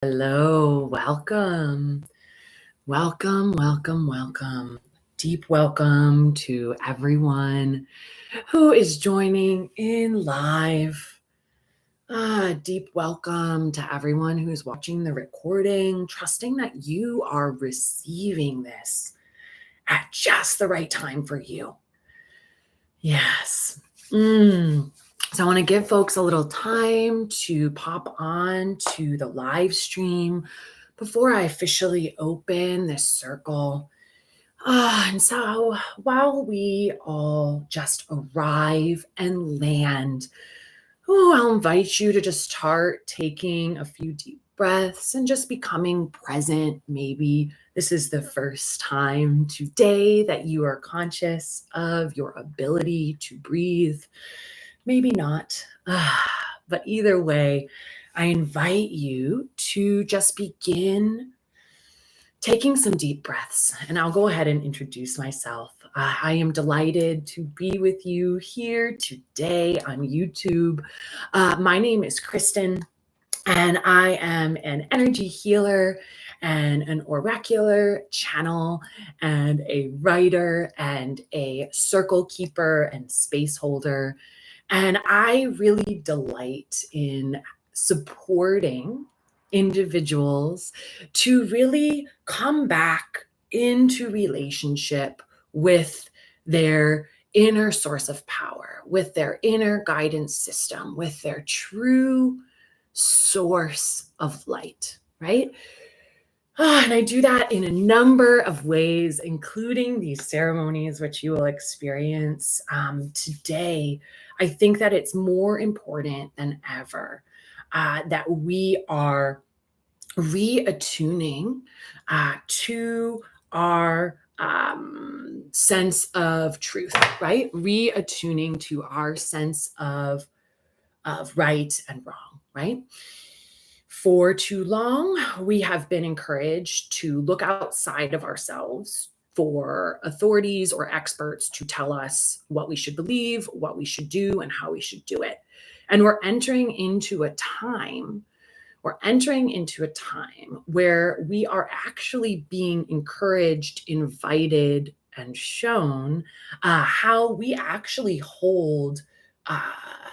Hello, welcome. Welcome. Deep welcome to everyone who is joining in live. Deep welcome to everyone who's watching the recording, trusting that you are receiving this at just the right time for you. Yes. So I want to give folks a little time to pop on to the live stream before I officially open this circle. And so while we all just arrive and land, I'll invite you to just start taking a few deep breaths and just becoming present. Maybe this is the first time today that you are conscious of your ability to breathe. Maybe not. But either way, I invite you to just begin taking some deep breaths. And I'll go ahead and introduce myself. I am delighted to be with you here today on YouTube. My name is Kristen, and I am an energy healer and an oracular channel and a writer and a circle keeper and space holder. And I really delight in supporting individuals to really come back into relationship with their inner source of power, with their inner guidance system, with their true source of light, right? And I do that in a number of ways, including these ceremonies, which you will experience today. I think that it's more important than ever that we are reattuning to our sense of truth, right? Reattuning to our sense of right and wrong, right? For too long, we have been encouraged to look outside of ourselves for authorities or experts to tell us what we should believe, what we should do, and how we should do it. And we're entering into a time where we are actually being encouraged, invited, and shown how we actually hold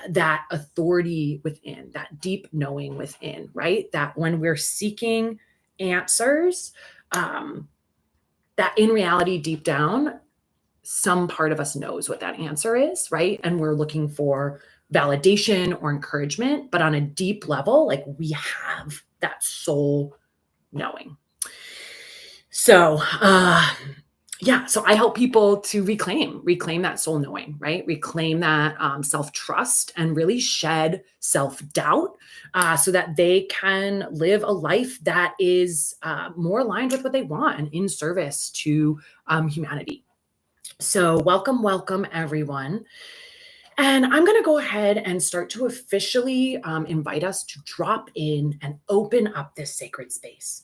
that authority within, that deep knowing within, right? That when we're seeking answers, that in reality, deep down, some part of us knows what that answer is, right? And we're looking for validation or encouragement, but on a deep level, like we have that soul knowing. So, so I help people to reclaim that soul knowing, right? Reclaim that self-trust and really shed self-doubt so that they can live a life that is more aligned with what they want and in service to humanity. So welcome, everyone. And I'm going to go ahead and start to officially invite us to drop in and open up this sacred space.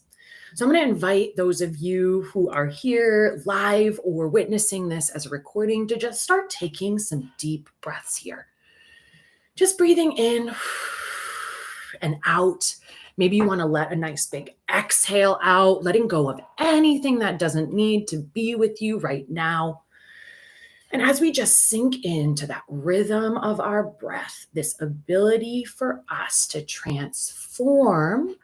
So I'm going to invite those of you who are here live or witnessing this as a recording to just start taking some deep breaths here. Just breathing in and out. Maybe you want to let a nice big exhale out, letting go of anything that doesn't need to be with you right now. And as we just sink into that rhythm of our breath, this ability for us to transform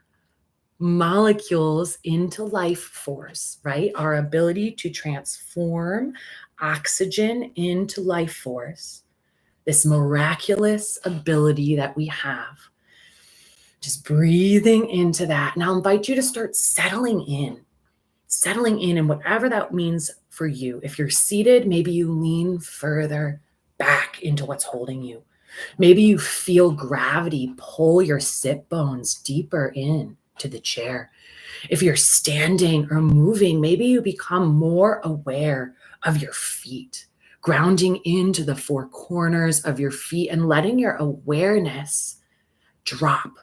molecules into life force, right? Our ability to transform oxygen into life force, this miraculous ability that we have. Just breathing into that. And I'll invite you to start settling in and whatever that means for you. If you're seated, maybe you lean further back into what's holding you. Maybe you feel gravity pull your sit bones deeper in to the chair. If you're standing or moving, maybe you become more aware of your feet, grounding into the four corners of your feet and letting your awareness drop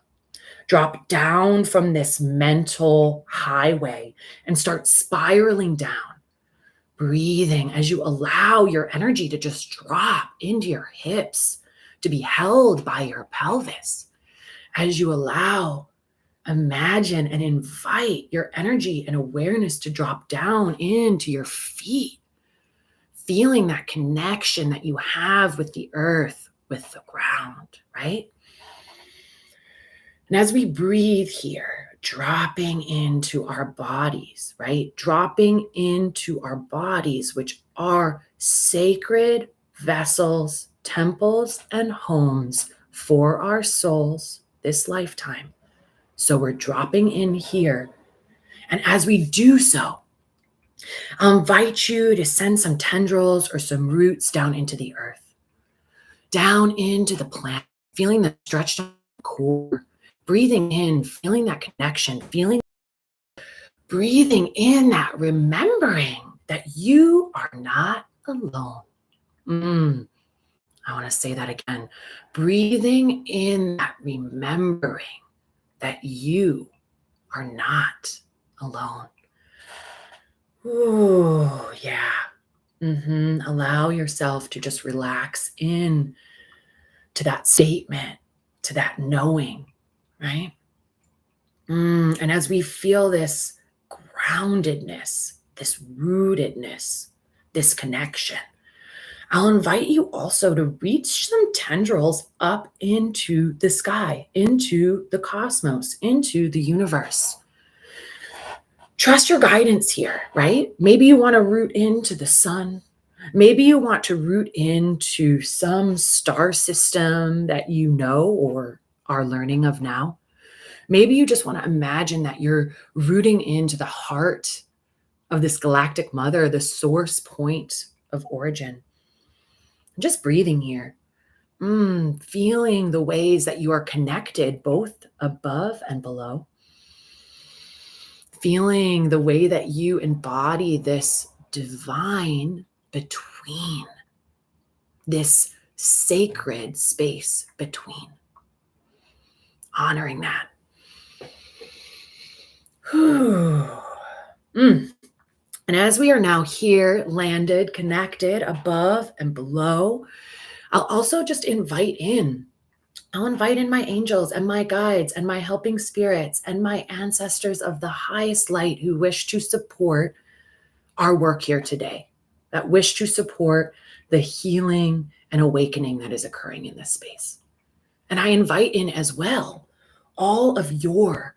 down from this mental highway and start spiraling down, breathing as you allow your energy to just drop into your hips, to be held by your pelvis, as you allow Imagine and invite your energy and awareness to drop down into your feet, feeling that connection that you have with the earth, with the ground, right? And as we breathe here, dropping into our bodies, right? Dropping into our bodies, which are sacred vessels, temples, and homes for our souls this lifetime. So we're dropping in here. And as we do so, I'll invite you to send some tendrils or some roots down into the earth, down into the plant, feeling the stretched core, breathing in, feeling that connection, breathing in that, remembering that you are not alone. I want to say that again. Breathing in that, remembering that you are not alone. Ooh, yeah. Allow yourself to just relax in to that statement, to that knowing, right? And as we feel this groundedness, this rootedness, this connection, I'll invite you also to reach some tendrils up into the sky, into the cosmos, into the universe. Trust your guidance here, right? Maybe you want to root into the sun. Maybe you want to root into some star system that you know or are learning of now. Maybe you just want to imagine that you're rooting into the heart of this galactic mother, the source point of origin. Just breathing here, feeling the ways that you are connected both above and below. Feeling the way that you embody this divine between, this sacred space between. Honoring that. And as we are now here, landed, connected above and below, I'll also just invite in. I'll invite in my angels and my guides and my helping spirits and my ancestors of the highest light who wish to support our work here today, that wish to support the healing and awakening that is occurring in this space. And I invite in as well all of your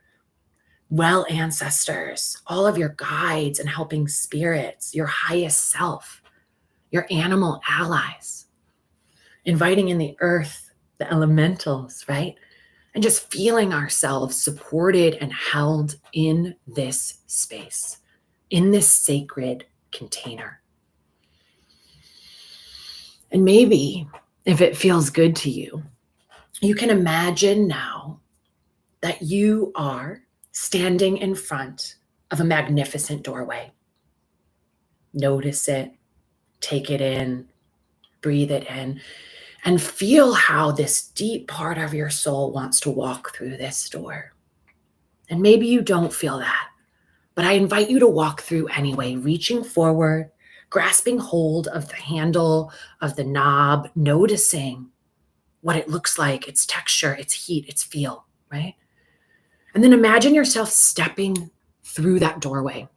well ancestors, all of your guides and helping spirits, your highest self, your animal allies, inviting in the earth, the elementals, right? And just feeling ourselves supported and held in this space, in this sacred container. And maybe if it feels good to you, you can imagine now that you are standing in front of a magnificent doorway. Notice it, take it in, breathe it in, and feel how this deep part of your soul wants to walk through this door. And maybe you don't feel that, but I invite you to walk through anyway, reaching forward, grasping hold of the handle of the knob, noticing what it looks like, its texture, its heat, its feel, right? And then imagine yourself stepping through that doorway.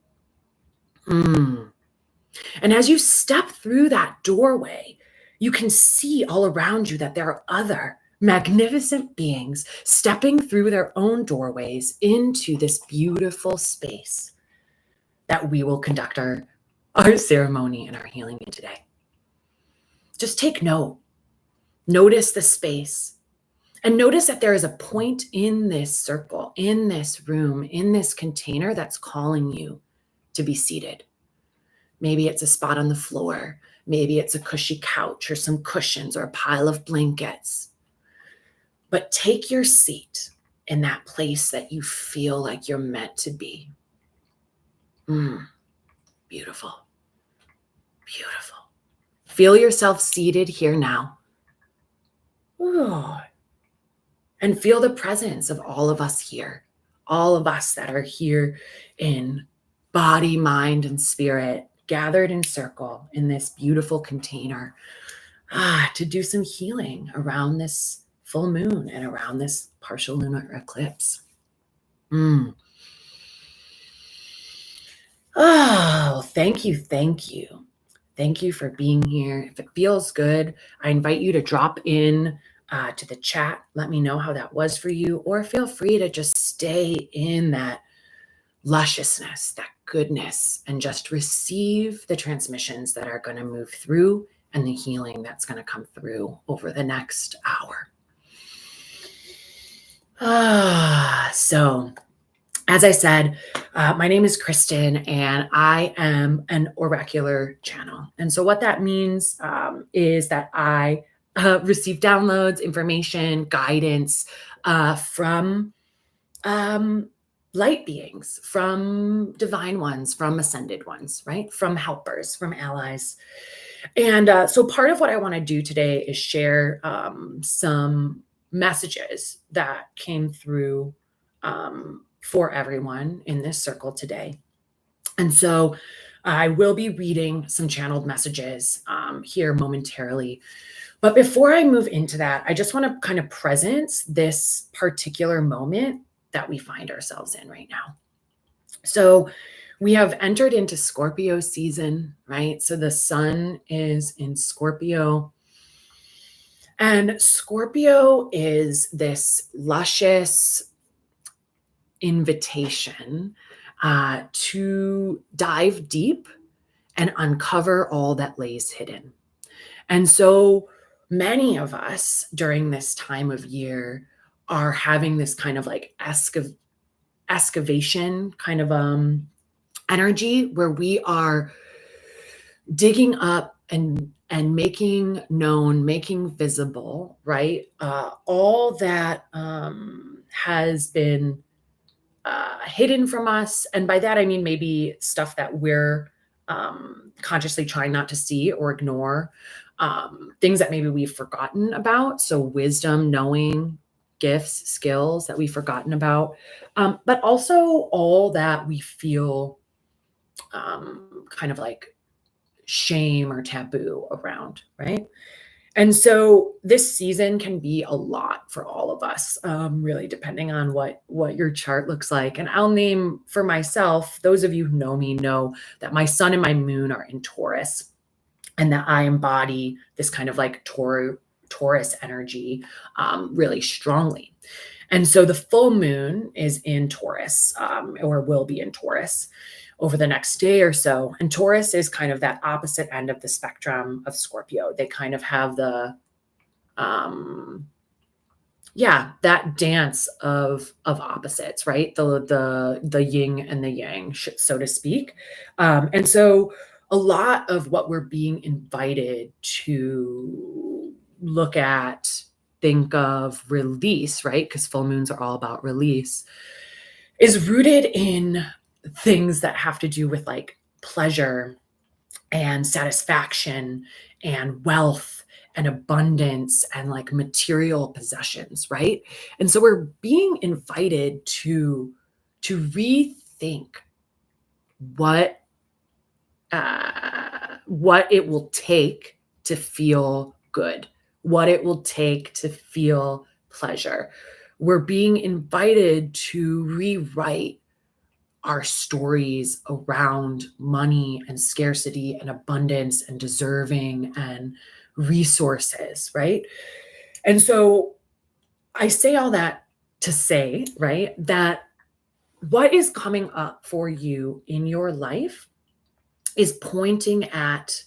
And as you step through that doorway, you can see all around you that there are other magnificent beings stepping through their own doorways into this beautiful space that we will conduct our ceremony and our healing in today. Just take note. Notice the space. And notice that there is a point in this circle, in this room, in this container that's calling you to be seated. Maybe it's a spot on the floor. Maybe it's a cushy couch or some cushions or a pile of blankets. But take your seat in that place that you feel like you're meant to be. Beautiful. Beautiful. Feel yourself seated here now. Ooh. And feel the presence of all of us here, all of us that are here in body, mind, and spirit, gathered in circle in this beautiful container to do some healing around this full moon and around this partial lunar eclipse. Mm. Oh, thank you. Thank you. Thank you for being here. If it feels good, I invite you to drop in to the chat. Let me know how that was for you, or feel free to just stay in that lusciousness, that goodness, and just receive the transmissions that are going to move through and the healing that's going to come through over the next hour. So, as I said, my name is Kristen, and I am an oracular channel. And so what that means is that I receive downloads, information, guidance from light beings, from divine ones, from ascended ones, right? From helpers, from allies. And so part of what I want to do today is share some messages that came through for everyone in this circle today. And so I will be reading some channeled messages here momentarily. But before I move into that, I just want to kind of presence this particular moment that we find ourselves in right now. So we have entered into Scorpio season, right? So the sun is in Scorpio. And Scorpio is this luscious invitation to dive deep and uncover all that lays hidden. And so many of us during this time of year are having this kind of like excavation kind of energy where we are digging up and making known, making visible, right? All that has been hidden from us. And by that, I mean maybe stuff that we're consciously trying not to see or ignore, things that maybe we've forgotten about. So wisdom, knowing, gifts, skills that we've forgotten about, but also all that we feel kind of like shame or taboo around, right? And so this season can be a lot for all of us, really depending on what your chart looks like. And I'll name for myself, those of you who know me know that my sun and my moon are in Taurus, and that I embody this kind of like Taurus energy really strongly. And so the full moon is in Taurus, or will be in Taurus over the next day or so. And Taurus is kind of that opposite end of the spectrum of Scorpio. They kind of have the that dance of opposites, right? The yin and the yang, so to speak. And so a lot of what we're being invited to look at, think of, release, right? Because full moons are all about release, is rooted in things that have to do with like pleasure and satisfaction and wealth and abundance and like material possessions, right? And so we're being invited to rethink what it will take to feel good, what it will take to feel pleasure. We're being invited to rewrite our stories around money and scarcity and abundance and deserving and resources, right? And so I say all that to say, right, that what is coming up for you in your life is pointing at,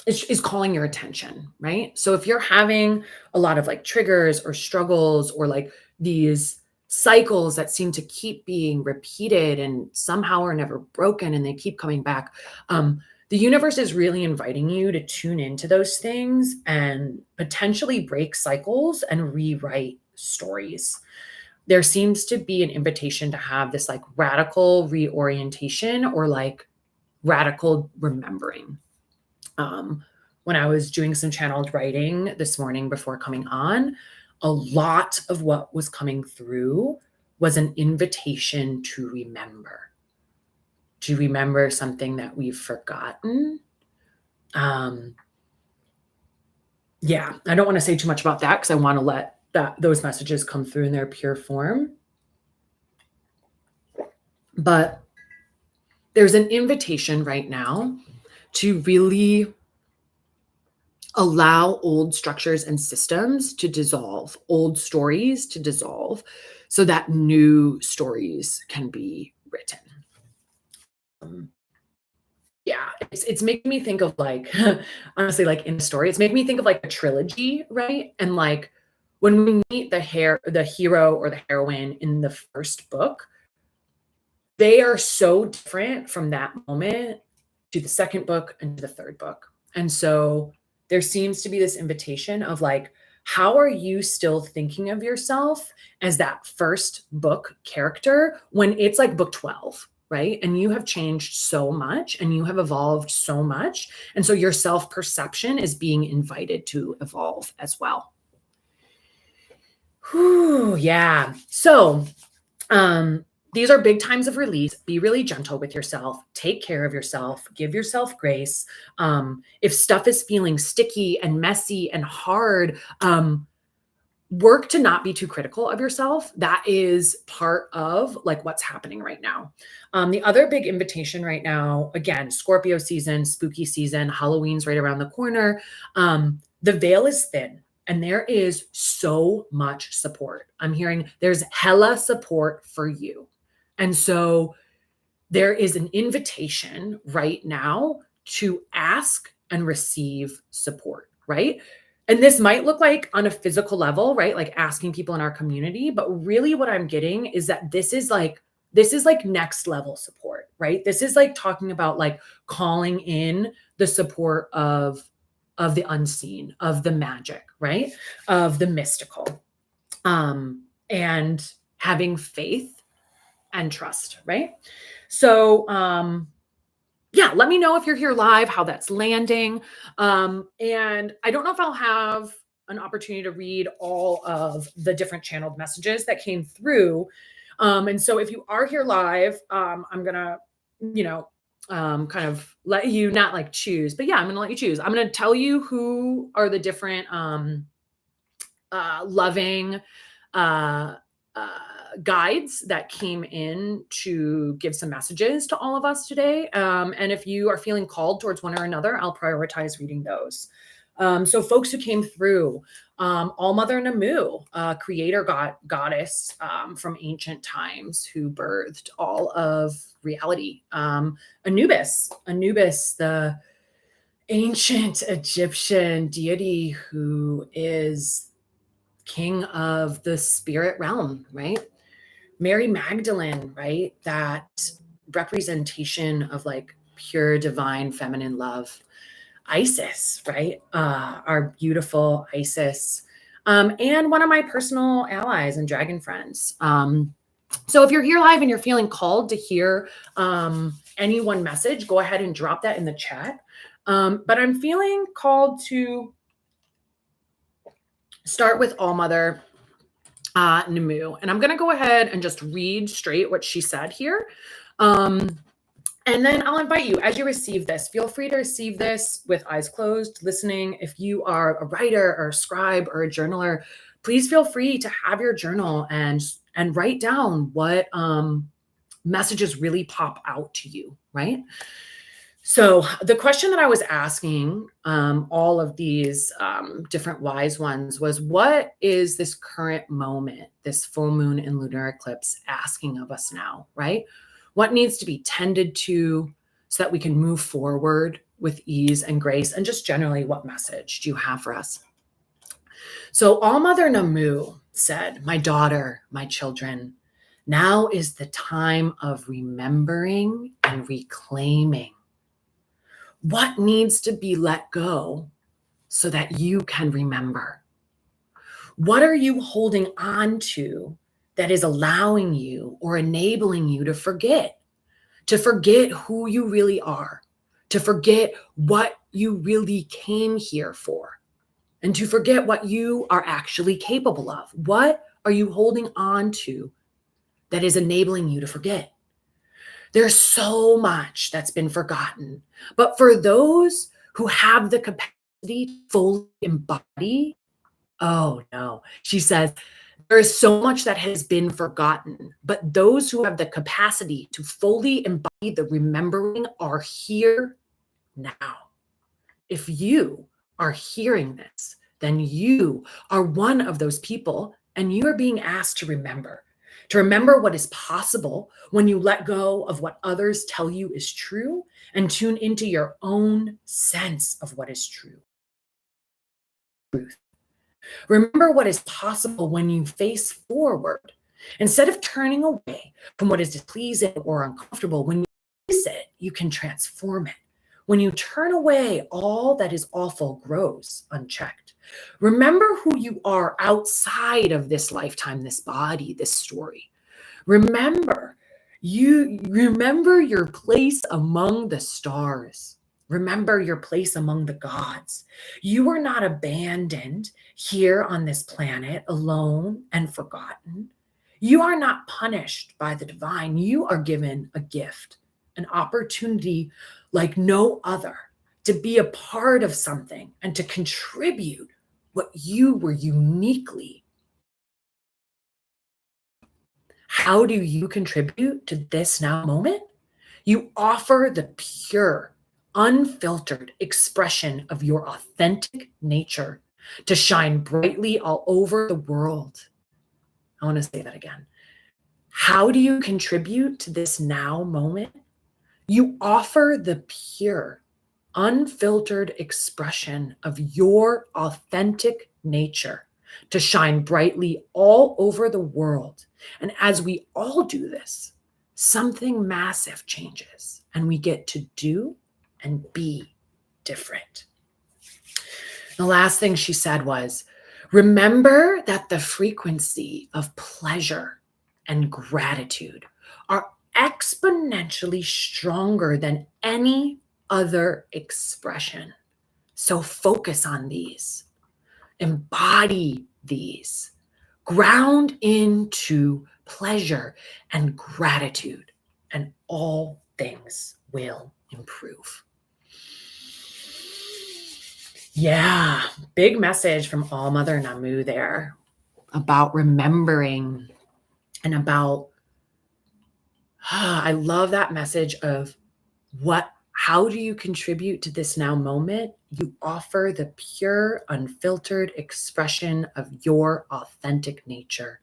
is calling your attention, right? So if you're having a lot of like triggers or struggles or like these cycles that seem to keep being repeated and somehow are never broken and they keep coming back, the universe is really inviting you to tune into those things and potentially break cycles and rewrite stories. There seems to be an invitation to have this like radical reorientation or like radical remembering. When I was doing some channeled writing this morning before coming on, a lot of what was coming through was an invitation to remember something that we've forgotten. Yeah, I don't want to say too much about that because I want to let that those messages come through in their pure form. But there's an invitation right now to really allow old structures and systems to dissolve, old stories to dissolve, so that new stories can be written. Um, yeah, it's making me think of like honestly, like in a story, it's making me think of like a trilogy, right? And like when we meet the hero or the heroine in the first book, they are so different from that moment to the second book and to the third book. And so there seems to be this invitation of like, how are you still thinking of yourself as that first book character when it's like book 12, right? And you have changed so much and you have evolved so much. And so your self perception is being invited to evolve as well. Whew, yeah. So, these are big times of release. Be really gentle with yourself. Take care of yourself. Give yourself grace. If stuff is feeling sticky and messy and hard, work to not be too critical of yourself. That is part of like what's happening right now. The other big invitation right now, again, Scorpio season, spooky season, Halloween's right around the corner. The veil is thin. And there is so much support. I'm hearing there's hella support for you. And so there is an invitation right now to ask and receive support, right? And this might look like on a physical level, right? Like asking people in our community, but really what I'm getting is that this is like next level support, right? This is like talking about like calling in the support of the unseen, of the magic, right? Of the mystical. And having faith and trust, right? So, yeah, let me know if you're here live, how that's landing. And I don't know if I'll have an opportunity to read all of the different channeled messages that came through. And so if you are here live, I'm gonna, you know, kind of let you not like choose, but yeah, I'm gonna let you choose. I'm gonna tell you who are the different loving uh, uh, guides that came in to give some messages to all of us today. And if you are feeling called towards one or another, I'll prioritize reading those. So folks who came through, All Mother Namu, creator goddess from ancient times who birthed all of reality. Anubis, the ancient Egyptian deity who is king of the spirit realm, right? Mary Magdalene, right? That representation of like pure divine feminine love. Isis, right? Our beautiful Isis. And one of my personal allies and dragon friends. So if you're here live and you're feeling called to hear any one message, go ahead and drop that in the chat. But I'm feeling called to start with All Mother Namu. And I'm going to go ahead and just read straight what she said here. And then I'll invite you as you receive this, feel free to receive this with eyes closed, listening. If you are a writer or a scribe or a journaler, please feel free to have your journal and write down what messages really pop out to you, right? So the question that I was asking all of these different wise ones was, what is this current moment, this full moon and lunar eclipse asking of us now, right? What needs to be tended to so that we can move forward with ease and grace? And just generally, what message do you have for us? So All Mother Namu said, my daughter, my children, now is the time of remembering and reclaiming. What needs to be let go so that you can remember? What are you holding on to that is allowing you or enabling you to forget who you really are, to forget what you really came here for, and to forget what you are actually capable of? What are you holding on to that is enabling you to forget? There's so much that's been forgotten. But for those who have the capacity to fully embody Oh, no. She says, there is so much that has been forgotten, but those who have the capacity to fully embody the remembering are here now. If you are hearing this, then you are one of those people, and you are being asked to remember what is possible when you let go of what others tell you is true and tune into your own sense of what is true. Remember what is possible when you face forward. Instead of turning away from what is displeasing or uncomfortable, when you face it, you can transform it. When you turn away, all that is awful grows unchecked. Remember who you are outside of this lifetime, this body, this story. Remember your place among the stars. Remember your place among the gods. You are not abandoned here on this planet alone and forgotten. You are not punished by the divine. You are given a gift, an opportunity like no other to be a part of something and to contribute what you were uniquely. How do you contribute to this now moment? You offer the pure, unfiltered expression of your authentic nature to shine brightly all over the world. I want to say that again. How do you contribute to this now moment? You offer the pure, unfiltered expression of your authentic nature to shine brightly all over the world. And as we all do this, something massive changes and we get to do and be different. The last thing she said was, remember that the frequency of pleasure and gratitude are exponentially stronger than any other expression. So focus on these, embody these, ground into pleasure and gratitude, and all things will improve. Yeah, big message from All Mother Namu there about remembering and about, I love that message of how do you contribute to this now moment? You offer the pure, unfiltered expression of your authentic nature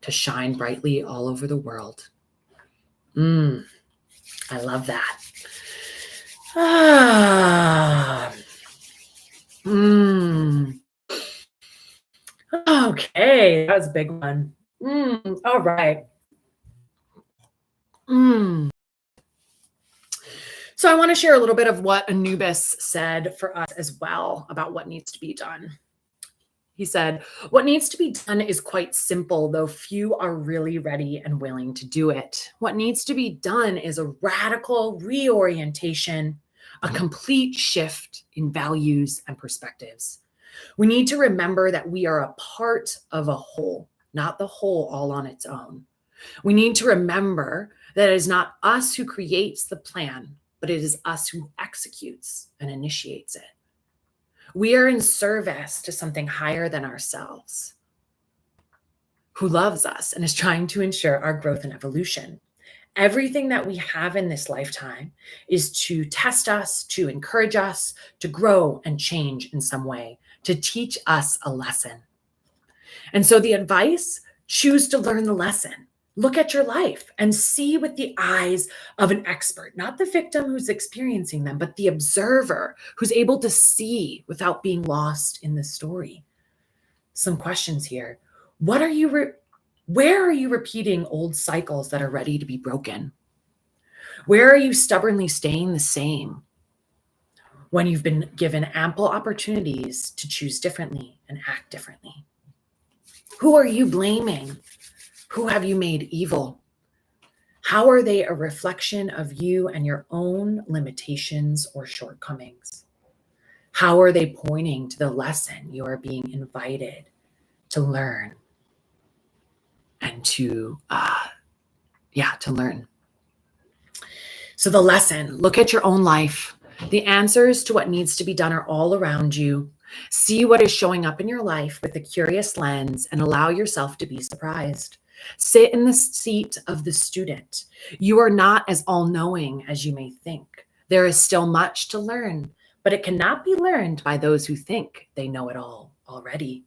to shine brightly all over the world. I love that. Okay, that was a big one. All right. So I want to share a little bit of what Anubis said for us as well about what needs to be done. He said, what needs to be done is quite simple, though few are really ready and willing to do it. What needs to be done is a radical reorientation, a complete shift in values and perspectives. We need to remember that we are a part of a whole, not the whole all on its own. We need to remember that it is not us who creates the plan, but it is us who executes and initiates it. We are in service to something higher than ourselves, who loves us and is trying to ensure our growth and evolution. Everything that we have in this lifetime is to test us, to encourage us, to grow and change in some way, to teach us a lesson. And so the advice, choose to learn the lesson. Look at your life and see with the eyes of an expert, not the victim who's experiencing them, but the observer who's able to see without being lost in the story. Some questions here. Where are you repeating old cycles that are ready to be broken? Where are you stubbornly staying the same when you've been given ample opportunities to choose differently and act differently? Who are you blaming? Who have you made evil? How are they a reflection of you and your own limitations or shortcomings? How are they pointing to the lesson you are being invited to learn and to learn? So the lesson, look at your own life. The answers to what needs to be done are all around you. See what is showing up in your life with a curious lens and allow yourself to be surprised. Sit in the seat of the student. You are not as all-knowing as you may think. There is still much to learn, but it cannot be learned by those who think they know it all already.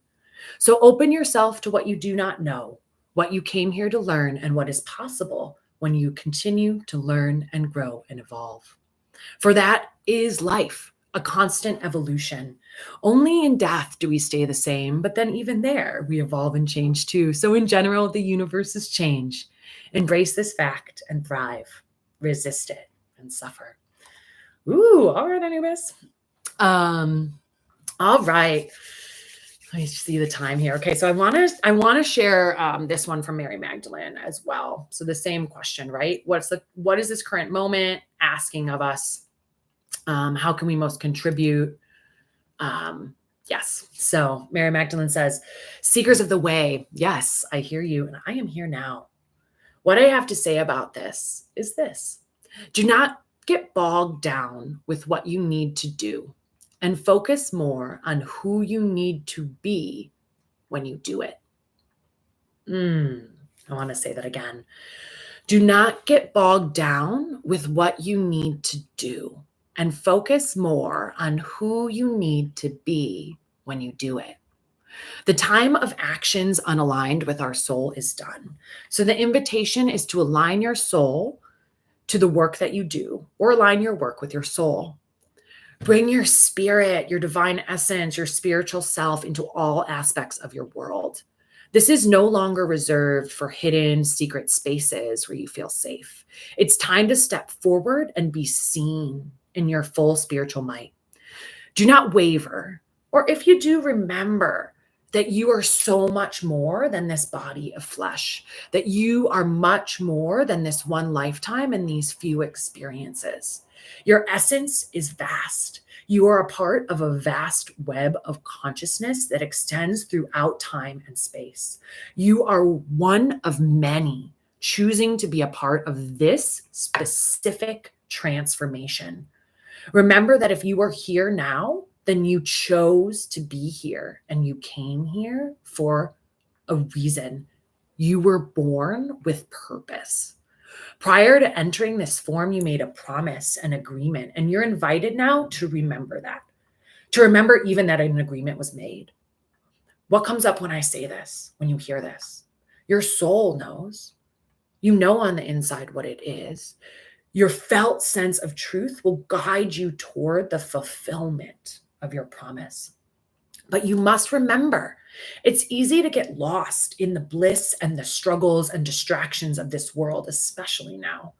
So open yourself to what you do not know, what you came here to learn, and what is possible when you continue to learn and grow and evolve. For that is life, a constant evolution. Only in death do we stay the same, but then even there, we evolve and change too. So in general, the universe is change. Embrace this fact and thrive. Resist it and suffer. Ooh, all right, Anubis. All right. Let me see the time here. Okay, so I want to share this one from Mary Magdalene as well. So the same question, right? What is this current moment asking of us? How can we most contribute? Yes. So Mary Magdalene says, "Seekers of the way, yes, I hear you, and I am here now. What I have to say about this is this: do not get bogged down with what you need to do, and focus more on who you need to be when you do it." I want to say that again. Do not get bogged down with what you need to do, and focus more on who you need to be when you do it. The time of actions unaligned with our soul is done. So the invitation is to align your soul to the work that you do, or align your work with your soul. Bring your spirit, your divine essence, your spiritual self into all aspects of your world. This is no longer reserved for hidden, secret spaces where you feel safe. It's time to step forward and be seen in your full spiritual might. Do not waver, or if you do, remember that you are so much more than this body of flesh, that you are much more than this one lifetime and these few experiences. Your essence is vast. You are a part of a vast web of consciousness that extends throughout time and space. You are one of many choosing to be a part of this specific transformation. Remember that if you are here now, then you chose to be here and you came here for a reason. You were born with purpose. Prior to entering this form, you made a promise, an agreement, and you're invited now to remember that, to remember even that an agreement was made. What comes up when I say this, when you hear this? Your soul knows. You know on the inside what it is. Your felt sense of truth will guide you toward the fulfillment of your promise. But you must remember, it's easy to get lost in the bliss and the struggles and distractions of this world, especially now.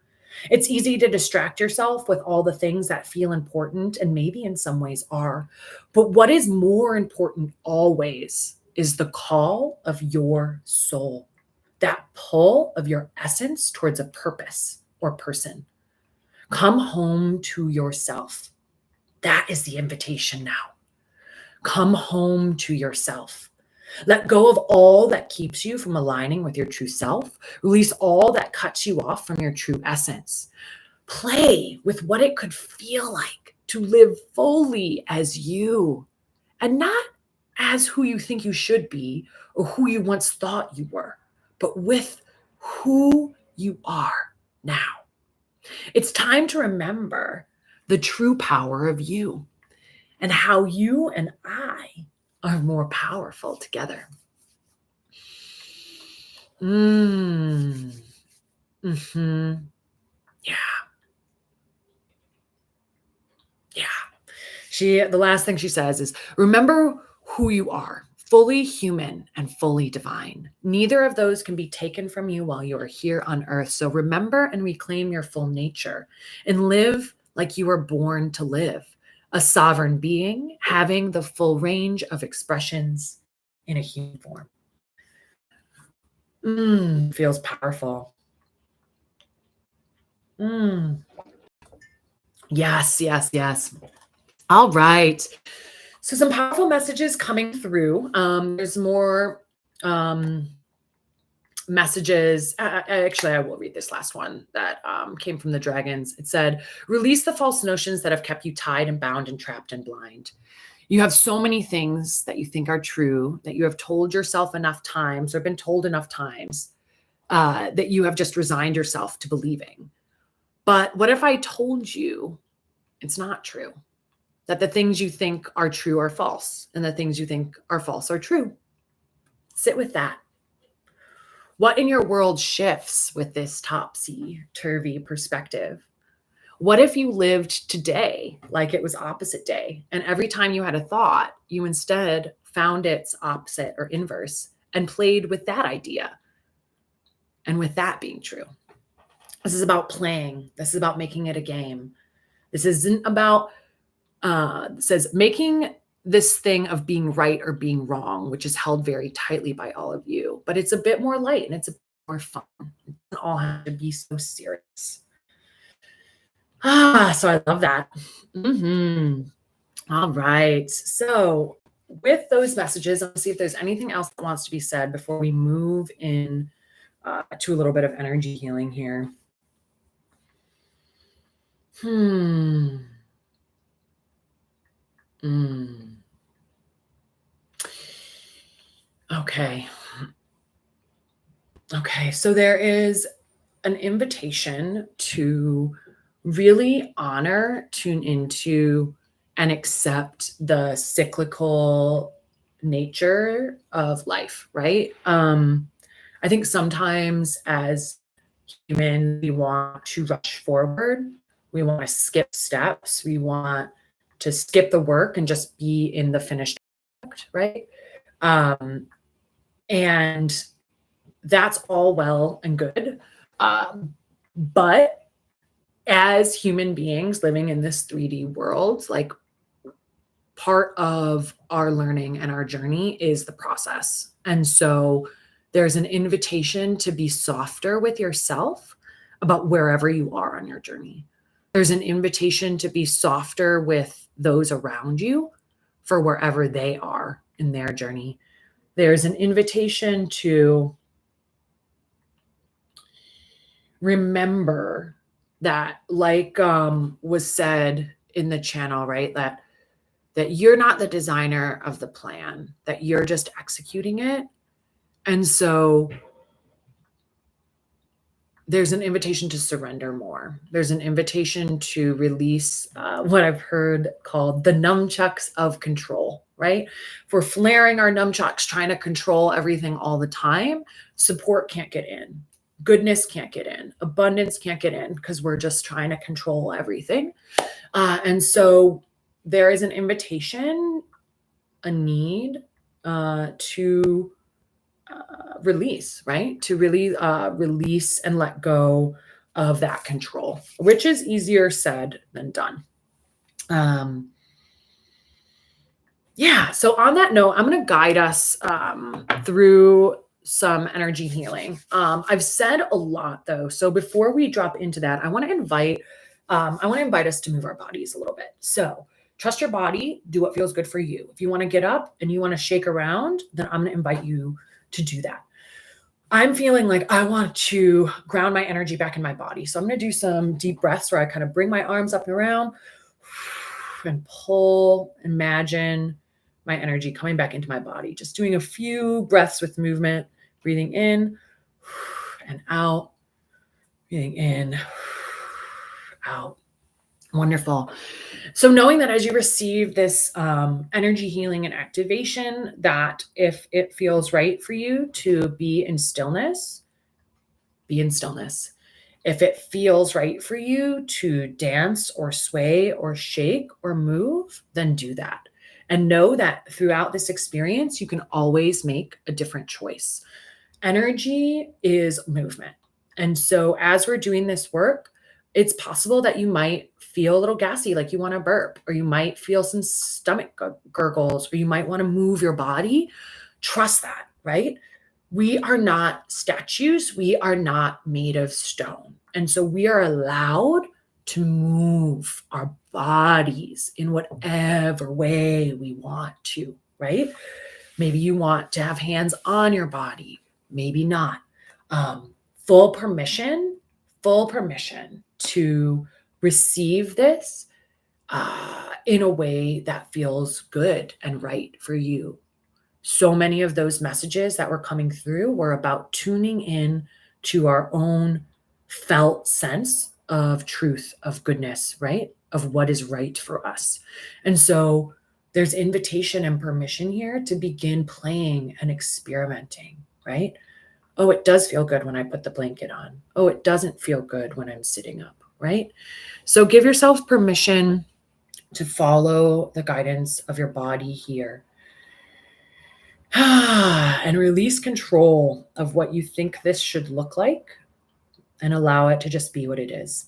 It's easy to distract yourself with all the things that feel important and maybe in some ways are. But what is more important always is the call of your soul, that pull of your essence towards a purpose or person. Come home to yourself. That is the invitation now. Come home to yourself. Let go of all that keeps you from aligning with your true self. Release all that cuts you off from your true essence. Play with what it could feel like to live fully as you and not as who you think you should be or who you once thought you were, but with who you are now. It's time to remember the true power of you and how you and I are more powerful together. Mm-hmm. Yeah. The last thing she says is, remember who you are, fully human and fully divine. Neither of those can be taken from you while you are here on earth. So remember and reclaim your full nature and live like you were born to live, a sovereign being having the full range of expressions in a human form. Feels powerful. Yes. All right. So some powerful messages coming through. There's more messages. Actually, I will read this last one that came from the dragons. It said, release the false notions that have kept you tied and bound and trapped and blind. You have so many things that you think are true, that you have told yourself enough times or been told enough times, that you have just resigned yourself to believing. But what if I told you it's not true? That the things you think are true are false, and the things you think are false are true. Sit with that. What in your world shifts with this topsy-turvy perspective? What if you lived today like it was opposite day, and every time you had a thought, you instead found its opposite or inverse and played with that idea and with that being true? This is about playing. This is about making it a game. This isn't about says making this thing of being right or being wrong, which is held very tightly by all of you, but it's a bit more light and it's a bit more fun. It doesn't all have to be so serious. So I love that. All right. So with those messages, let's see if there's anything else that wants to be said before we move in to a little bit of energy healing here. Okay. Okay. So there is an invitation to really honor, tune into, and accept the cyclical nature of life, right? I think sometimes as humans, we want to rush forward. We want to skip steps. We want to skip the work and just be in the finished product, right? And that's all well and good. But as human beings living in this 3D world, like part of our learning and our journey is the process. And so there's an invitation to be softer with yourself about wherever you are on your journey. There's an invitation to be softer with those around you for wherever they are in their journey. There's an invitation to remember that, like was said in the channel, right? That you're not the designer of the plan, that you're just executing it. And so there's an invitation to surrender more. There's an invitation to release what I've heard called the nunchucks of control, right? If we're flaring our nunchucks, trying to control everything all the time, support can't get in. Goodness can't get in. Abundance can't get in because we're just trying to control everything. And so there is an invitation, a need to release, right? To really release and let go of that control, which is easier said than done. Yeah. So on that note, I'm going to guide us through some energy healing. I've said a lot though. So before we drop into that, I want to invite us to move our bodies a little bit. So trust your body, do what feels good for you. If you want to get up and you want to shake around, then I'm going to invite you to do that. I'm feeling like I want to ground my energy back in my body. So I'm going to do some deep breaths where I kind of bring my arms up and around and pull, imagine my energy coming back into my body. Just doing a few breaths with movement, breathing in and out, breathing in, out. Wonderful. So knowing that as you receive this energy healing and activation, that if it feels right for you to be in stillness, be in stillness. If it feels right for you to dance or sway or shake or move, then do that. And know that throughout this experience, you can always make a different choice. Energy is movement. And so as we're doing this work, it's possible that you might feel a little gassy, like you want to burp, or you might feel some stomach gurgles, or you might want to move your body. Trust that, right? We are not statues. We are not made of stone. And so we are allowed to move our bodies in whatever way we want to, right? Maybe you want to have hands on your body, maybe not. Full permission to receive this in a way that feels good and right for you. So many of those messages that were coming through were about tuning in to our own felt sense of truth, of goodness, right? Of what is right for us. And so there's invitation and permission here to begin playing and experimenting, right? Oh, it does feel good when I put the blanket on. Oh, it doesn't feel good when I'm sitting up, right? So give yourself permission to follow the guidance of your body here. And release control of what you think this should look like and allow it to just be what it is.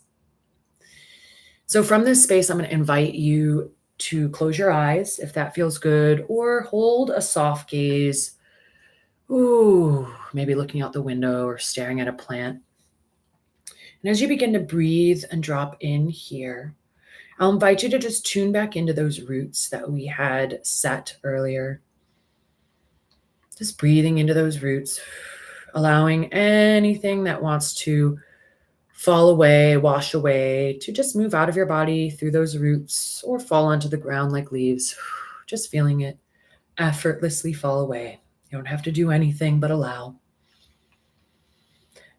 So from this space, I'm going to invite you to close your eyes if that feels good, or hold a soft gaze. Ooh, maybe looking out the window or staring at a plant. And as you begin to breathe and drop in here, I'll invite you to just tune back into those roots that we had set earlier. Just breathing into those roots, allowing anything that wants to fall away, wash away, to just move out of your body through those roots or fall onto the ground like leaves. Just feeling it effortlessly fall away. You don't have to do anything but allow.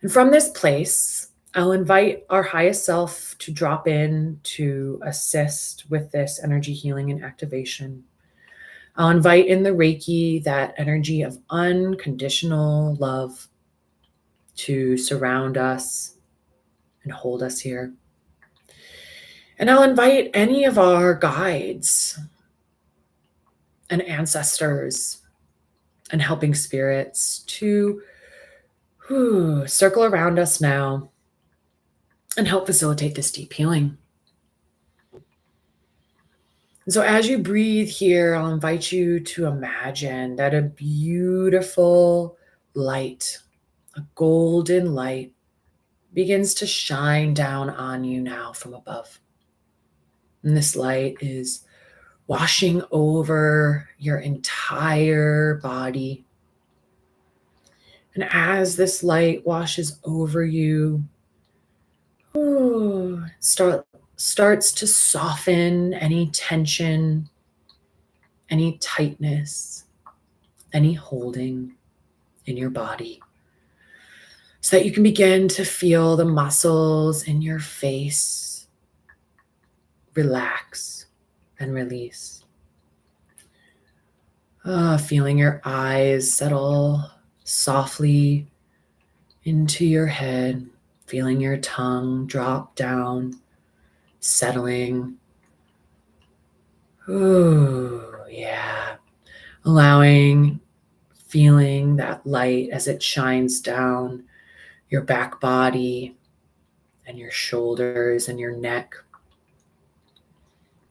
And from this place, I'll invite our highest self to drop in to assist with this energy healing and activation. I'll invite in the Reiki, that energy of unconditional love, to surround us and hold us here. And I'll invite any of our guides and ancestors and helping spirits to circle around us now and help facilitate this deep healing. And so as you breathe here, I'll invite you to imagine that a beautiful light, a golden light, begins to shine down on you now from above. And this light is washing over your entire body. And as this light washes over you, starts to soften any tension, any tightness, any holding in your body, so that you can begin to feel the muscles in your face relax and release. Feeling your eyes settle softly into your head, feeling your tongue drop down, settling. Ooh, yeah. Feeling that light as it shines down your back body and your shoulders and your neck.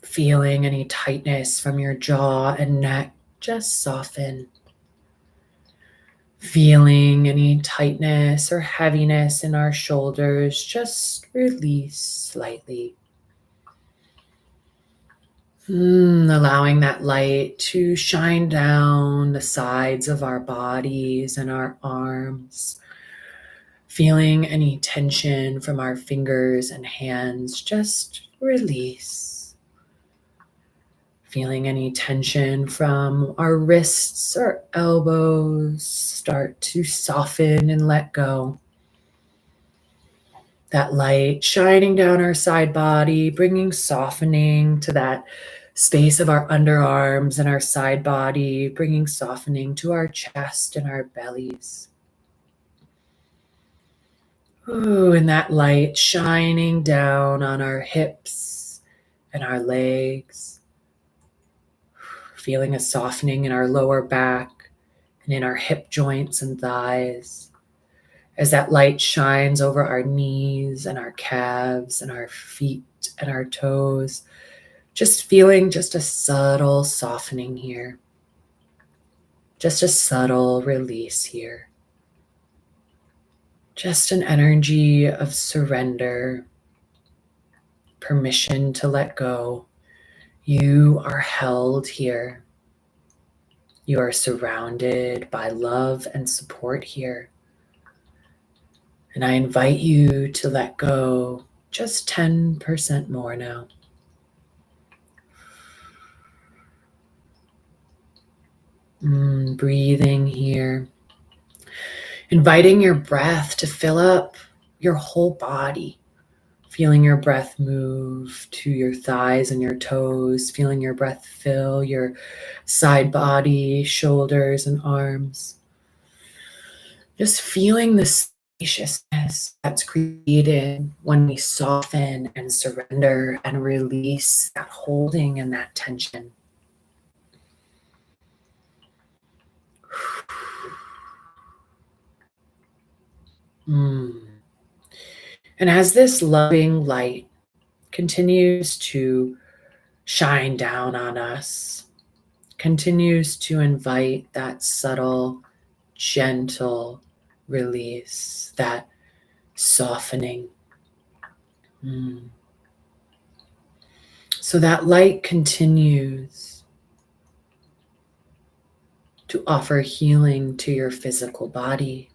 Feeling any tightness from your jaw and neck just soften. Feeling any tightness or heaviness in our shoulders just release slightly. Allowing that light to shine down the sides of our bodies and our arms. Feeling any tension from our fingers and hands just release. Feeling any tension from our wrists or elbows start to soften and let go. That light shining down our side body, bringing softening to that space of our underarms and our side body, bringing softening to our chest and our bellies. Ooh, and that light shining down on our hips and our legs. Feeling a softening in our lower back and in our hip joints and thighs. As that light shines over our knees and our calves and our feet and our toes. Just feeling just a subtle softening here. Just a subtle release here. Just an energy of surrender, permission to let go. You are held here. You are surrounded by love and support here. And I invite you to let go just 10% more now. Breathing here. Inviting your breath to fill up your whole body. Feeling your breath move to your thighs and your toes. Feeling your breath fill your side body, shoulders, and arms. Just feeling the spaciousness that's created when we soften and surrender and release that holding and that tension. Mm. And as this loving light continues to shine down on us, continues to invite that subtle, gentle release, that softening. So that light continues to offer healing to your physical body.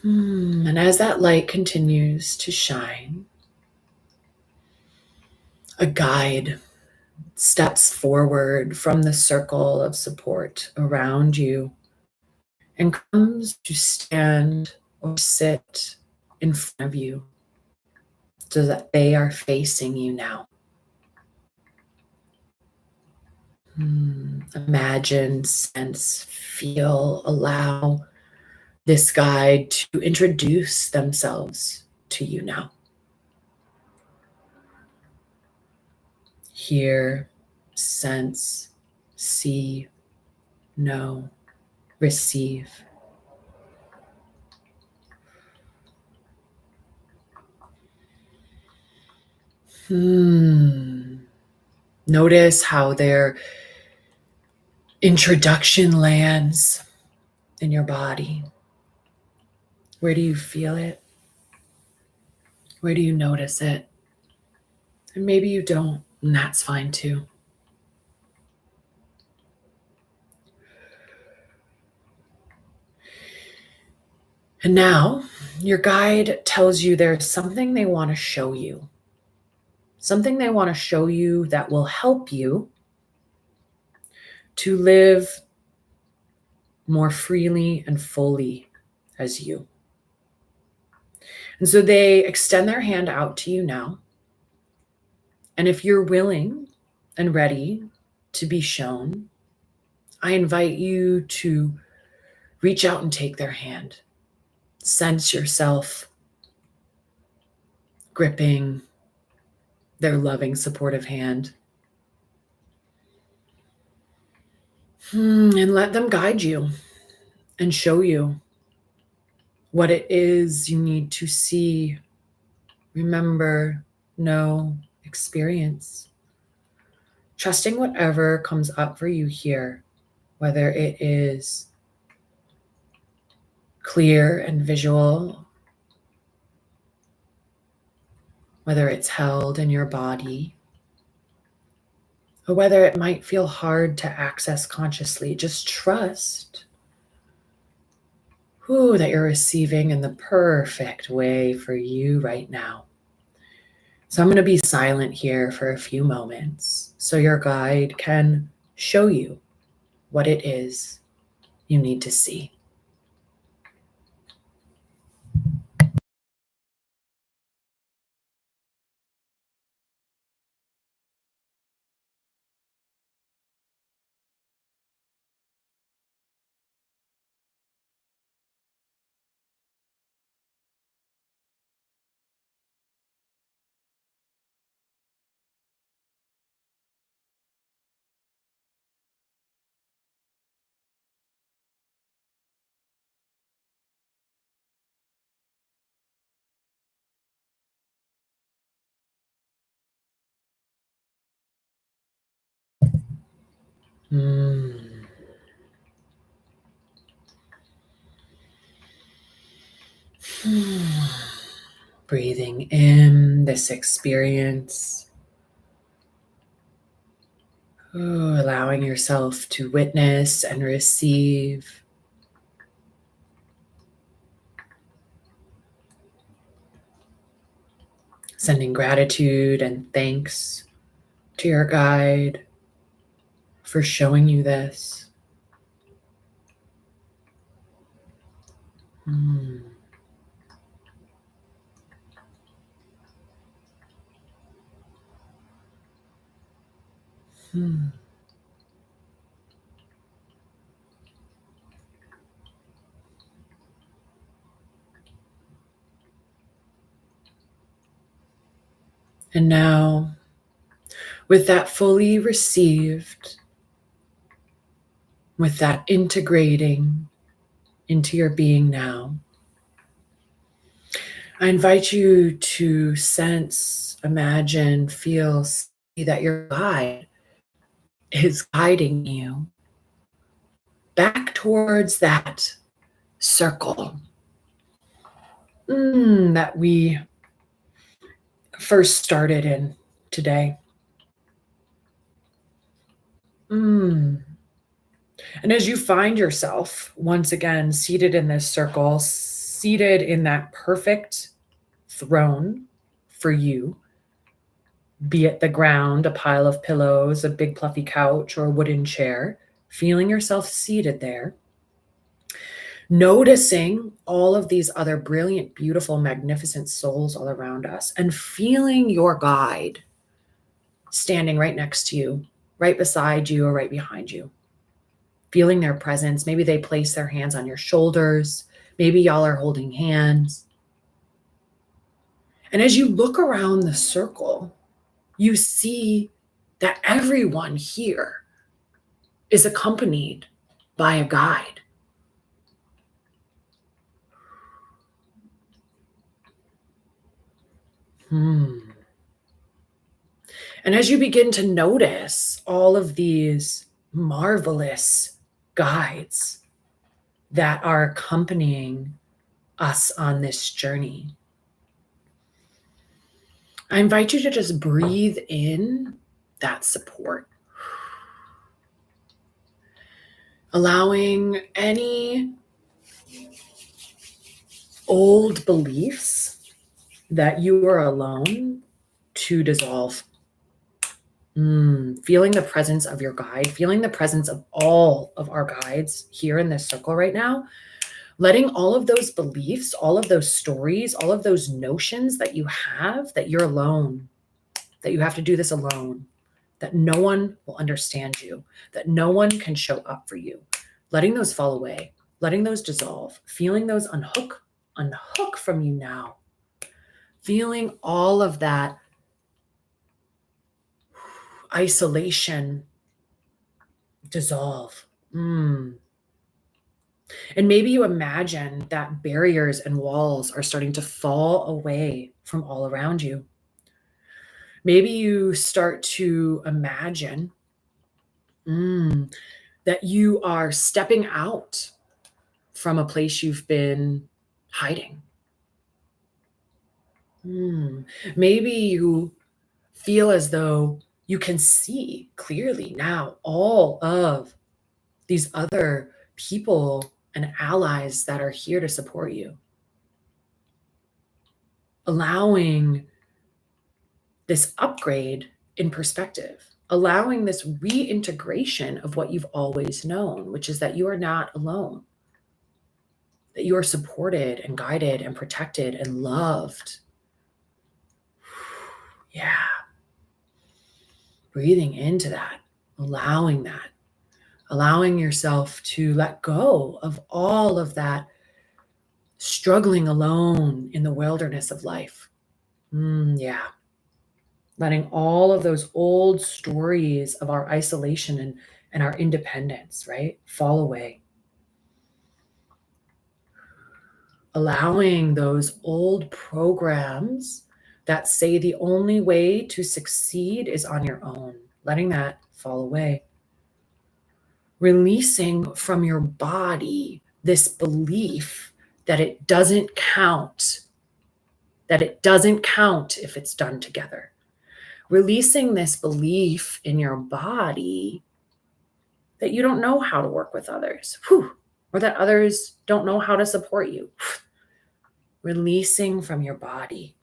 And as that light continues to shine, a guide steps forward from the circle of support around you and comes to stand or sit in front of you so that they are facing you now. Imagine, sense, feel, allow this guide to introduce themselves to you now. Hear, sense, see, know, receive. Notice how their introduction lands in your body. Where do you feel it? Where do you notice it? And maybe you don't, and that's fine too. And now your guide tells you there's something they want to show you. Something they want to show you that will help you to live more freely and fully as you. And so they extend their hand out to you now. And if you're willing and ready to be shown, I invite you to reach out and take their hand. Sense yourself gripping their loving, supportive hand. And let them guide you and show you what it is you need to see, remember, know, experience. Trusting whatever comes up for you here, whether it is clear and visual, whether it's held in your body, or whether it might feel hard to access consciously. Just trust that you're receiving in the perfect way for you right now. So I'm going to be silent here for a few moments so your guide can show you what it is you need to see. Breathing in this experience. Allowing yourself to witness and receive. Sending gratitude and thanks to your guide for showing you this. Mm. Hmm. And now, with that fully received, with that integrating into your being now, I invite you to sense, imagine, feel, see that your guide is guiding you back towards that circle that we first started in today. And as you find yourself once again seated in this circle, seated in that perfect throne for you, be it the ground, a pile of pillows, a big fluffy couch, or a wooden chair, feeling yourself seated there, noticing all of these other brilliant, beautiful, magnificent souls all around us, and feeling your guide standing right next to you, right beside you, or right behind you. Feeling their presence. Maybe they place their hands on your shoulders. Maybe y'all are holding hands. And as you look around the circle, you see that everyone here is accompanied by a guide. And as you begin to notice all of these marvelous guides that are accompanying us on this journey, I invite you to just breathe in that support, allowing any old beliefs that you are alone to dissolve. Feeling the presence of your guide, feeling the presence of all of our guides here in this circle right now, letting all of those beliefs, all of those stories, all of those notions that you have that you're alone, that you have to do this alone, that no one will understand you, that no one can show up for you, letting those fall away, letting those dissolve, feeling those unhook from you now, feeling all of that isolation dissolve. And maybe you imagine that barriers and walls are starting to fall away from all around you. Maybe you start to imagine that you are stepping out from a place you've been hiding. Maybe you feel as though you can see clearly now all of these other people and allies that are here to support you. Allowing this upgrade in perspective, allowing this reintegration of what you've always known, which is that you are not alone, that you are supported and guided and protected and loved. Yeah. Breathing into that, allowing yourself to let go of all of that struggling alone in the wilderness of life. Yeah. Letting all of those old stories of our isolation and our independence, right, fall away. Allowing those old programs that say the only way to succeed is on your own, letting that fall away. Releasing from your body this belief that it doesn't count, if it's done together. Releasing this belief in your body that you don't know how to work with others, or that others don't know how to support you. Releasing from your body.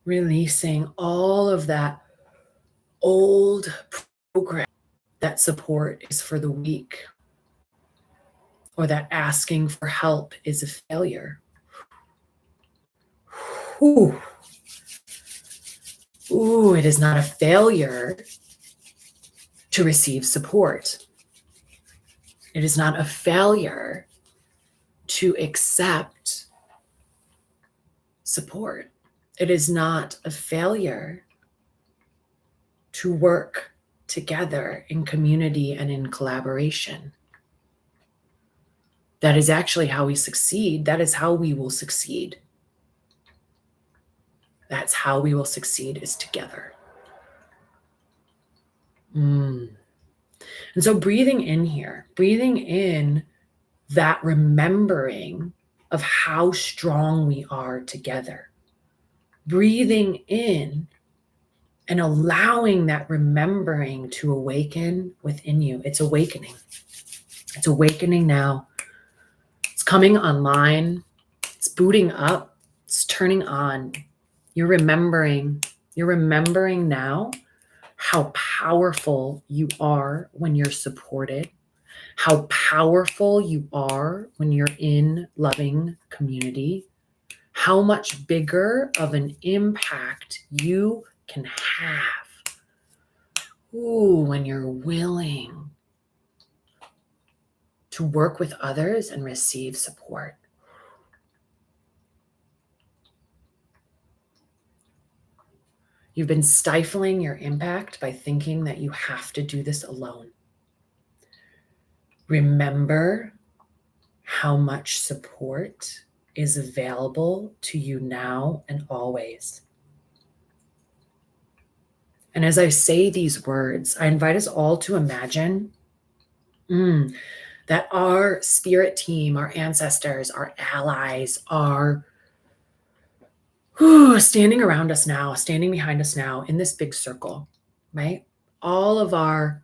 Releasing all of that old program that support is for the weak, or that asking for help is a failure. Ooh. Ooh, it is not a failure to receive support. It is not a failure to accept support. It is not a failure to work together in community and in collaboration. That is actually how we succeed. That is how we will succeed. That's how we will succeed, is together. And so breathing in here, breathing in that remembering of how strong we are together. Breathing in and allowing that remembering to awaken within you. It's awakening. It's awakening now. It's coming online. It's booting up. It's turning on. You're remembering now how powerful you are when you're supported, how powerful you are when you're in loving community, how much bigger of an impact you can have. Ooh, when you're willing to work with others and receive support. You've been stifling your impact by thinking that you have to do this alone. Remember how much support is available to you now and always. And as I say these words, I invite us all to imagine that our spirit team, our ancestors, our allies are standing around us now, standing behind us now in this big circle, right? All of our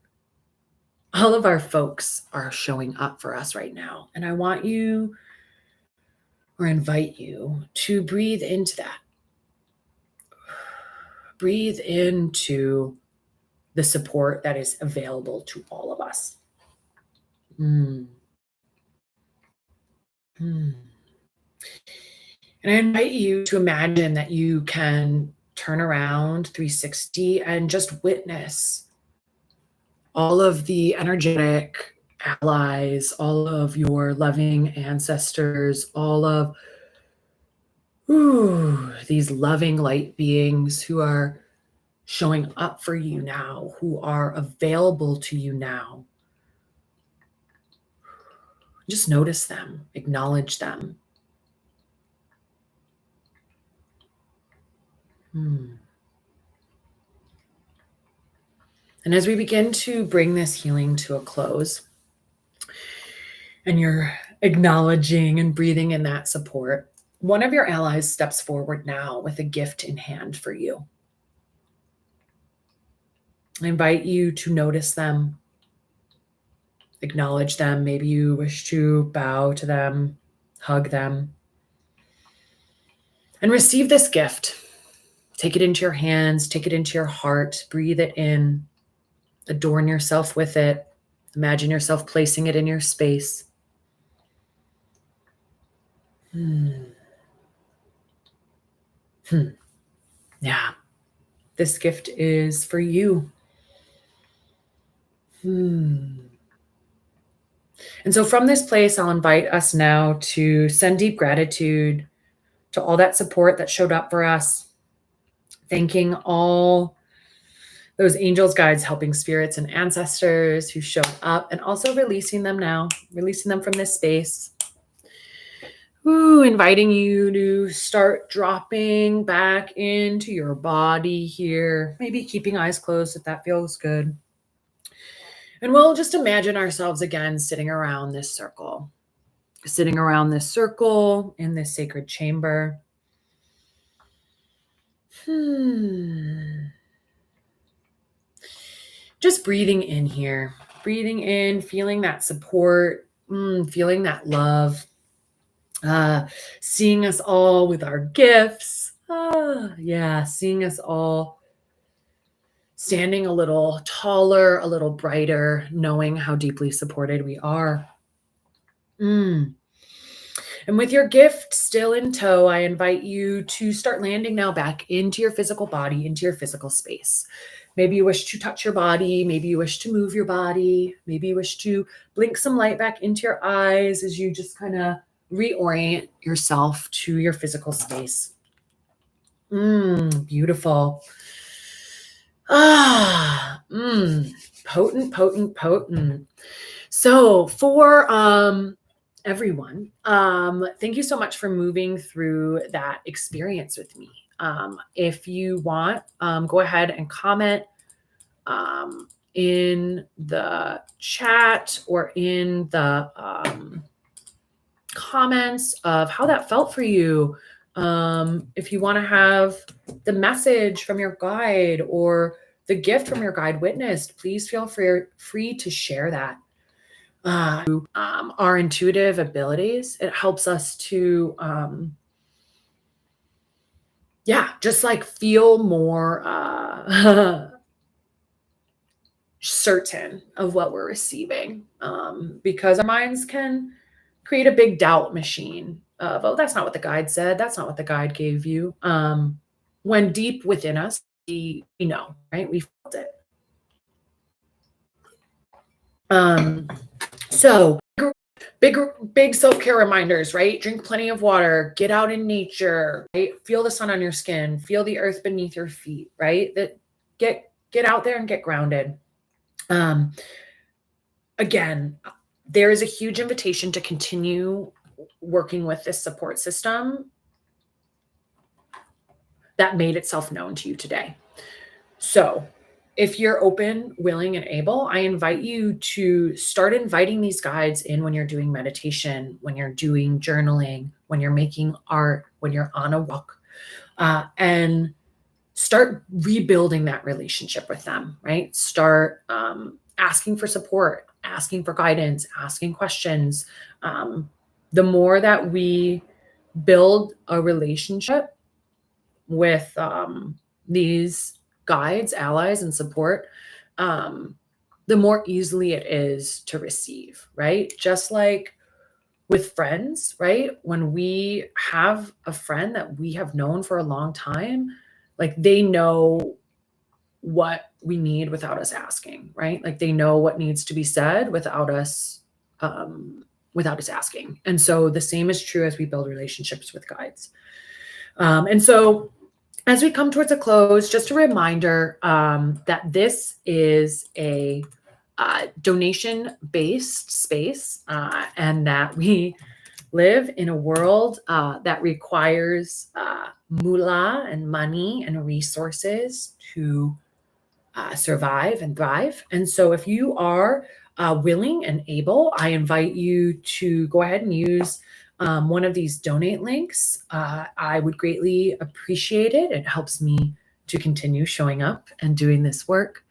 folks are showing up for us right now. And I want you, or invite you, to breathe into that. Breathe into the support that is available to all of us. And I invite you to imagine that you can turn around 360 and just witness all of the energetic allies, all of your loving ancestors, all of these loving light beings who are showing up for you now, who are available to you now. Just notice them, acknowledge them. And as we begin to bring this healing to a close, and you're acknowledging and breathing in that support, one of your allies steps forward now with a gift in hand for you. I invite you to notice them, acknowledge them. Maybe you wish to bow to them, hug them, and receive this gift. Take it into your hands, take it into your heart, breathe it in, adorn yourself with it. Imagine yourself placing it in your space. Yeah, this gift is for you. And so from this place, I'll invite us now to send deep gratitude to all that support that showed up for us, thanking all those angels, guides, helping spirits, and ancestors who showed up, and also releasing them now, releasing them from this space. Inviting you to start dropping back into your body here, maybe keeping eyes closed if that feels good. And we'll just imagine ourselves again sitting around this circle in this sacred chamber. Just breathing in here, breathing in, feeling that support, feeling that love, seeing us all with our gifts. Seeing us all standing a little taller, a little brighter, knowing how deeply supported we are. And with your gift still in tow, I invite you to start landing now back into your physical body, into your physical space. Maybe you wish to touch your body. Maybe you wish to move your body. Maybe you wish to blink some light back into your eyes as you just kind of reorient yourself to your physical space. Beautiful. Potent, potent, potent. So for everyone, thank you so much for moving through that experience with me. If you want, go ahead and comment in the chat or in the comments of how that felt for you. If you want to have the message from your guide or the gift from your guide witnessed, please feel free to share that. Our intuitive abilities, it helps us to just like feel more certain of what we're receiving, because our minds can create a big doubt machine of, oh, that's not what the guide said, that's not what the guide gave you, when deep within us we know, right? We felt it. So big self-care reminders, right? Drink plenty of water, get out in nature, right? Feel the sun on your skin, feel the earth beneath your feet, right? That get out there and get grounded. Again, there is a huge invitation to continue working with this support system that made itself known to you today. So if you're open, willing, and able, I invite you to start inviting these guides in when you're doing meditation, when you're doing journaling, when you're making art, when you're on a walk, and start rebuilding that relationship with them, right? Start asking for support, asking for guidance, asking questions. The more that we build a relationship with these guides, allies, and support, the more easily it is to receive, right? Just like with friends, right? When we have a friend that we have known for a long time, like they know what we need without us asking, right? Like they know what needs to be said without us asking. And so the same is true as we build relationships with guides. And so as we come towards a close, just a reminder that this is a donation-based space, and that we live in a world that requires moolah and money and resources to survive and thrive. And so if you are willing and able, I invite you to go ahead and use one of these donate links. I would greatly appreciate it. It helps me to continue showing up and doing this work.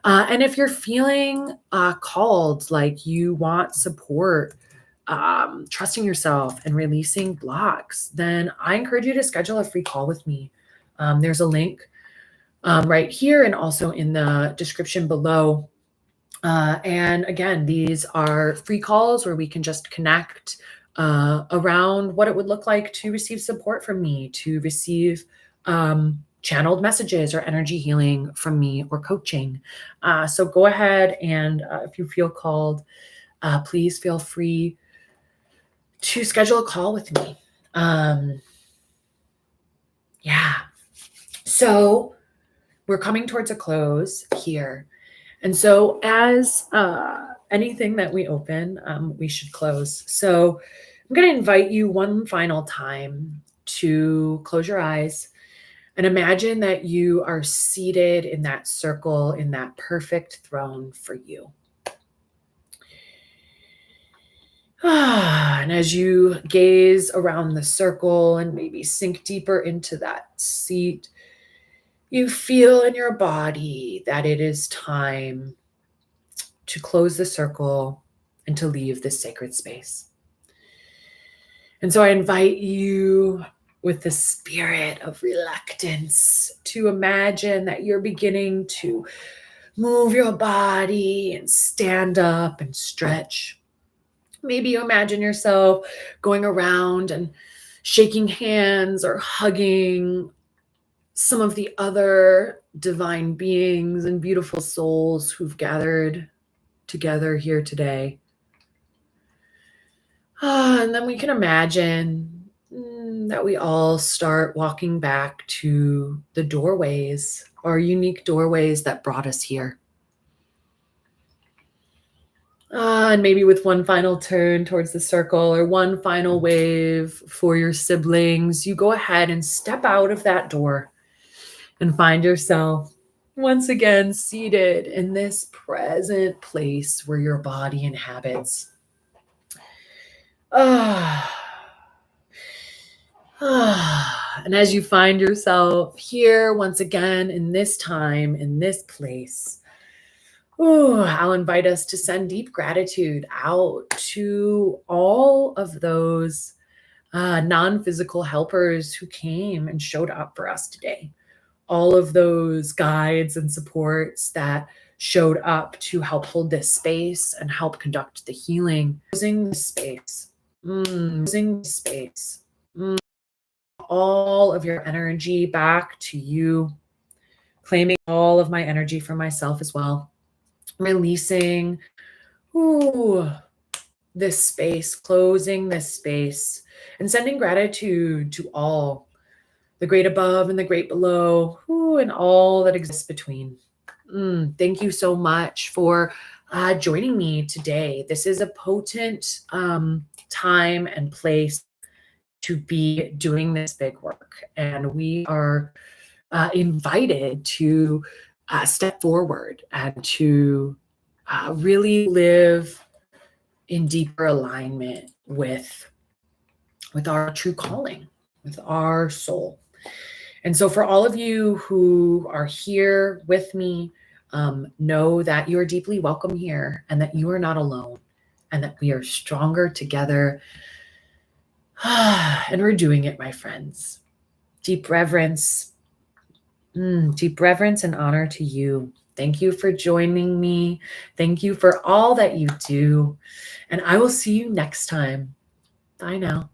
And if you're feeling called, like you want support, trusting yourself and releasing blocks, then I encourage you to schedule a free call with me. There's a link right here and also in the description below. And again, these are free calls where we can just connect around what it would look like to receive support from me, to receive channeled messages or energy healing from me or coaching. So go ahead and if you feel called, please feel free to schedule a call with me. So we're coming towards a close here. And so as anything that we open, we should close. So I'm going to invite you one final time to close your eyes and imagine that you are seated in that circle, in that perfect throne for you. And as you gaze around the circle and maybe sink deeper into that seat, you feel in your body that it is time to close the circle and to leave this sacred space. And so I invite you with the spirit of reluctance to imagine that you're beginning to move your body and stand up and stretch. Maybe you imagine yourself going around and shaking hands or hugging some of the other divine beings and beautiful souls who've gathered together here today. And then we can imagine that we all start walking back to the doorways, our unique doorways that brought us here. And maybe with one final turn towards the circle or one final wave for your siblings, you go ahead and step out of that door and find yourself once again seated in this present place where your body inhabits. And as you find yourself here once again in this time, in this place, I'll invite us to send deep gratitude out to all of those non-physical helpers who came and showed up for us today. All of those guides and supports that showed up to help hold this space and help conduct the healing. Using this space, all of your energy back to you, claiming all of my energy for myself as well. Releasing this space, closing this space, and sending gratitude to all, the great above and the great below, and all that exists between. Thank you so much for joining me today. This is a potent time and place to be doing this big work, and we are invited to step forward and to really live in deeper alignment with our true calling, with our soul. And so for all of you who are here with me, know that you are deeply welcome here and that you are not alone and that we are stronger together. And we're doing it, my friends. Deep reverence and honor to you. Thank you for joining me. Thank you for all that you do. And I will see you next time. Bye now.